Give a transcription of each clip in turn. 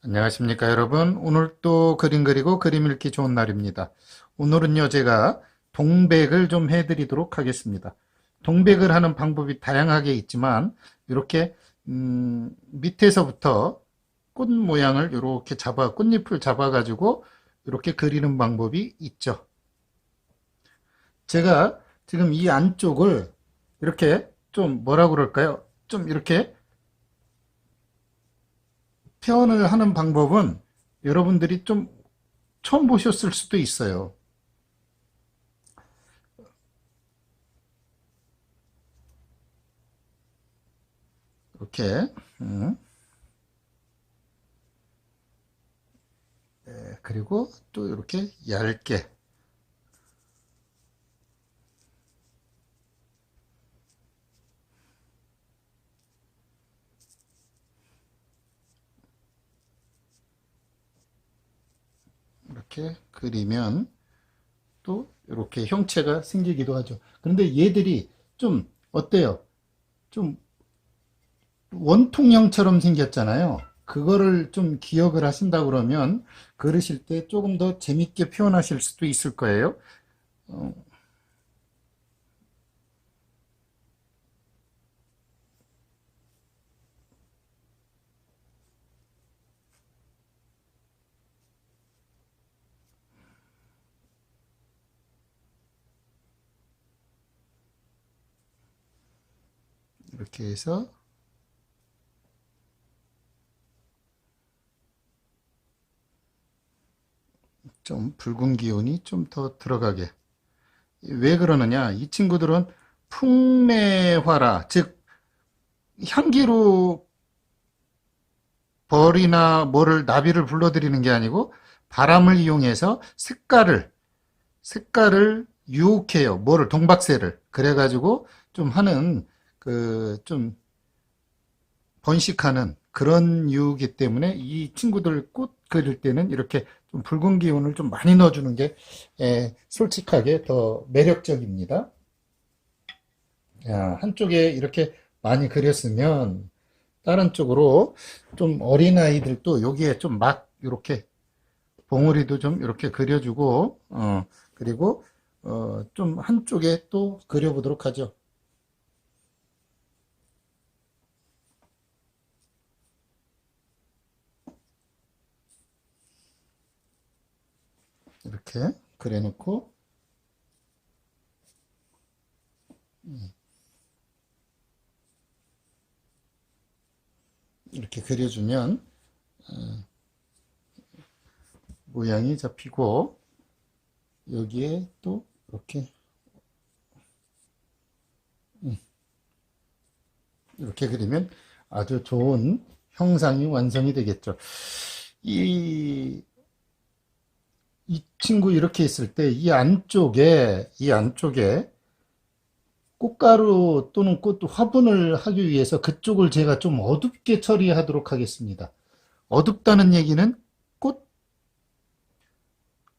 안녕하십니까 여러분. 오늘 또 그림 그리고 그림 읽기 좋은 날입니다. 오늘은요 제가 동백을 좀 해드리도록 하겠습니다. 동백을 하는 방법이 다양하게 있지만 이렇게 밑에서부터 꽃 모양을 이렇게 꽃잎을 잡아 가지고 이렇게 그리는 방법이 있죠. 제가 지금 이 안쪽을 이렇게 좀 뭐라고 그럴까요? 좀 이렇게 표현을 하는 방법은 여러분들이 좀 처음 보셨을 수도 있어요. 이렇게 그리고 또 이렇게 얇게 이렇게 그리면 또 이렇게 형체가 생기기도 하죠. 그런데 얘들이 좀 어때요? 좀 원통형처럼 생겼잖아요. 그거를 좀 기억을 하신다 그러면 그리실 때 조금 더 재밌게 표현하실 수도 있을 거예요. 어, 이렇게 해서 좀 붉은 기운이 좀 더 들어가게. 왜 그러느냐? 이 친구들은 풍매화라, 즉 향기로 벌이나 뭐를 나비를 불러들이는 게 아니고 바람을 이용해서 색깔을 유혹해요. 뭐를 동박새를 그래가지고 좀 하는 그 좀 번식하는 그런 이유이기 때문에 이 친구들 꽃 그릴 때는 이렇게 좀 붉은 기운을 좀 많이 넣어주는 게 솔직하게 더 매력적입니다. 야, 한쪽에 이렇게 많이 그렸으면 다른 쪽으로 좀 어린 아이들도 여기에 좀 막 이렇게 봉우리도 좀 이렇게 그려주고 그리고 좀 한쪽에 또 그려보도록 하죠. 이렇게 그려놓고 이렇게 그려주면 모양이 잡히고 여기에 또 이렇게 그리면 아주 좋은 형상이 완성이 되겠죠. 이, 이 친구 이렇게 있을 때 이 안쪽에 꽃가루 또는 꽃 화분을 하기 위해서 그쪽을 제가 좀 어둡게 처리하도록 하겠습니다. 어둡다는 얘기는 꽃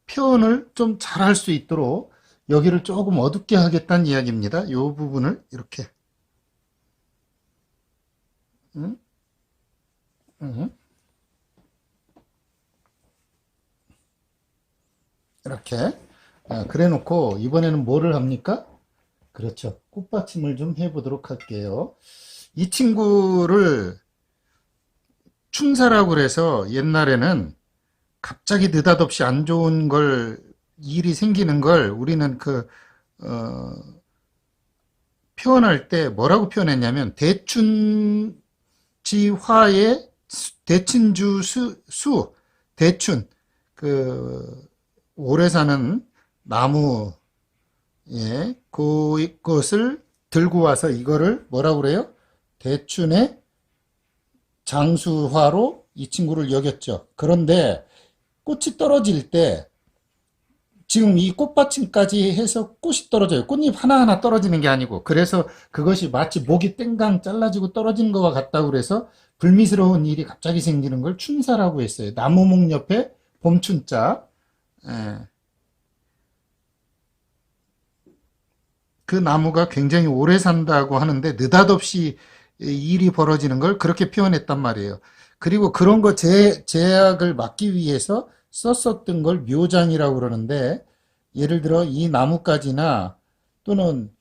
표현을 좀 잘할 수 있도록 여기를 조금 어둡게 하겠다는 이야기입니다. 이 부분을 이렇게 음, 음, 이렇게 그래 놓고 이번에는 뭐를 합니까? 그렇죠. 꽃받침을 좀 해보도록 할게요. 이 친구를 충사라고 그래서 옛날에는 갑자기 느닷없이 안 좋은 일이 생기는 걸 우리는 어, 표현할 때 뭐라고 표현했냐면, 대춘지화의 대춘주 대춘, 그, 오래 사는 나무, 예, 그것을 들고 와서 이거를 뭐라고 그래요? 대춘의 장수화로 이 친구를 여겼죠. 그런데 꽃이 떨어질 때 지금 이 꽃받침까지 해서 꽃이 떨어져요. 꽃잎 하나하나 떨어지는 게 아니고. 그래서 그것이 마치 목이 땡강 잘라지고 떨어지는 것과 같다고 그래서 불미스러운 일이 갑자기 생기는 걸 춘사라고 했어요. 나무목 옆에 봄춘자. 예. 그 나무가 굉장히 오래 산다고 하는데 느닷없이 일이 벌어지는 걸 그렇게 표현했단 말이에요. 그리고 그런 거 제약을 막기 위해서 썼었던 걸 묘장이라고 그러는데, 예를 들어 이 나뭇가지나 또는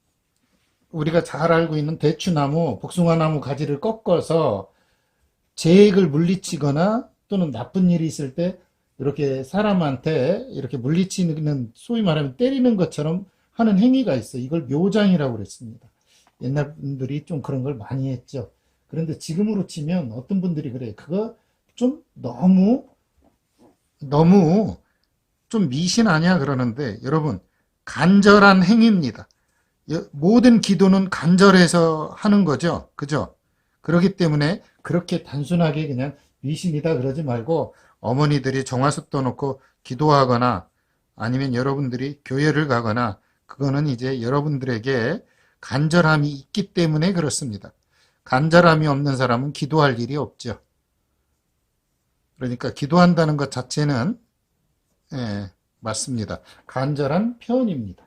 우리가 잘 알고 있는 대추나무, 복숭아나무 가지를 꺾어서 재액을 물리치거나 또는 나쁜 일이 있을 때 이렇게 사람한테 이렇게 물리치는, 소위 말하면 때리는 것처럼 하는 행위가 있어. 이걸 묘장이라고 그랬습니다. 옛날 분들이 좀 그런 걸 많이 했죠. 그런데 지금으로 치면 어떤 분들이 그래. 그거 좀 너무 좀 미신 아니야 그러는데, 여러분, 간절한 행위입니다. 모든 기도는 간절해서 하는 거죠. 그죠? 그렇기 때문에 그렇게 단순하게 그냥 미신이다 그러지 말고, 어머니들이 정화수 떠놓고 기도하거나 아니면 여러분들이 교회를 가거나, 그거는 이제 여러분들에게 간절함이 있기 때문에 그렇습니다. 간절함이 없는 사람은 기도할 일이 없죠. 그러니까 기도한다는 것 자체는, 예, 맞습니다. 간절한 표현입니다.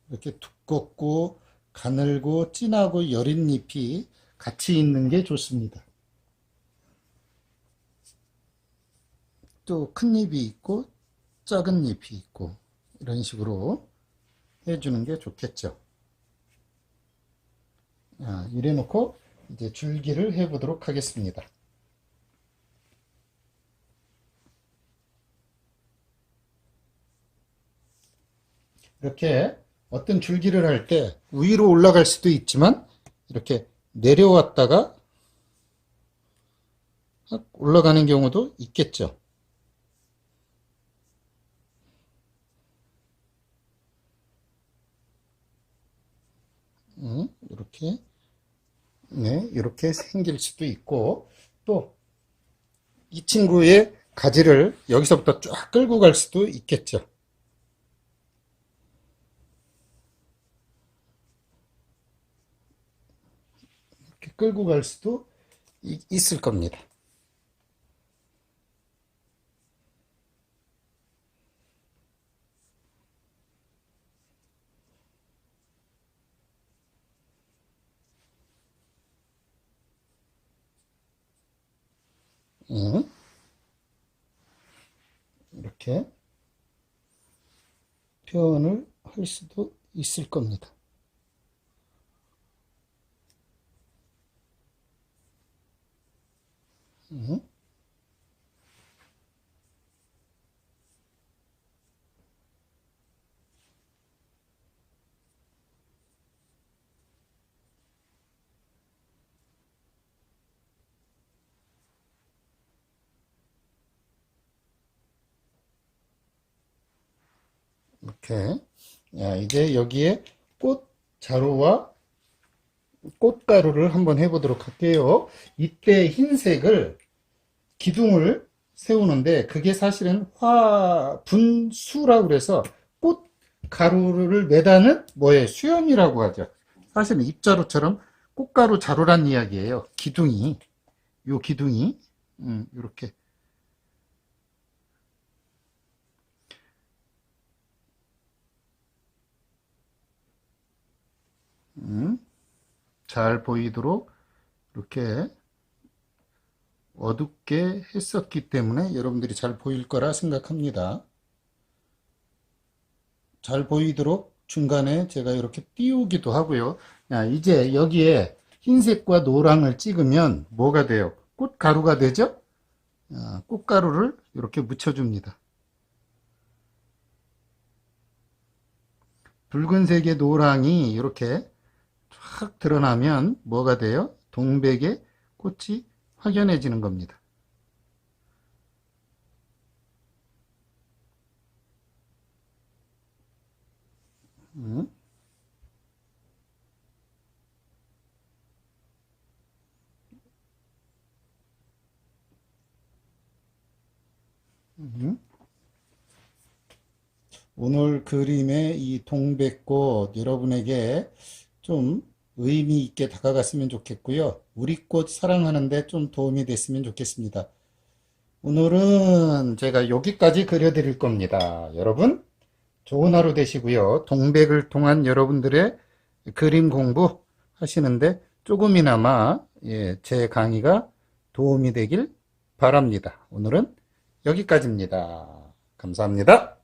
이렇게 두껍고 가늘고 진하고 여린 잎이 같이 있는 게 좋습니다. 또 큰 잎이 있고 작은 잎이 있고 이런 식으로 해주는 게 좋겠죠. 이래 놓고 이제 줄기를 해 보도록 하겠습니다. 이렇게 어떤 줄기를 할 때 위로 올라갈 수도 있지만, 이렇게 내려왔다가 올라가는 경우도 있겠죠. 이렇게, 네, 이렇게 생길 수도 있고, 또 이 친구의 가지를 여기서부터 쫙 끌고 갈 수도 있겠죠. 이렇게 끌고 갈 수도 있을 겁니다. 이렇게 표현을 할 수도 있을 겁니다. 이렇게. 이제 여기에 꽃 자루와 꽃가루를 한번 해보도록 할게요. 이때 흰색을, 기둥을 세우는데, 그게 사실은 분수라고 그래서 꽃가루를 매다는 뭐예요? 수염이라고 하죠. 사실은 입자루처럼 꽃가루 자루란 이야기예요. 기둥이, 요 기둥이, 이렇게. 잘 보이도록 이렇게 어둡게 했었기 때문에 여러분들이 잘 보일 거라 생각합니다. 잘 보이도록 중간에 제가 이렇게 띄우기도 하고요. 이제 여기에 흰색과 노랑을 찍으면 뭐가 돼요? 꽃가루가 되죠? 꽃가루를 이렇게 묻혀줍니다. 붉은색의 노랑이 이렇게 쫙 드러나면 뭐가 돼요? 동백의 꽃이 확연해지는 겁니다. 음, 음. 오늘 그림의 이 동백꽃 여러분에게 좀 의미 있게 다가갔으면 좋겠고요. 우리 꽃 사랑하는데 좀 도움이 됐으면 좋겠습니다. 오늘은 제가 여기까지 그려드릴 겁니다. 여러분, 좋은 하루 되시고요. 동백을 통한 여러분들의 그림 공부 하시는데 조금이나마 제 강의가 도움이 되길 바랍니다. 오늘은 여기까지입니다. 감사합니다.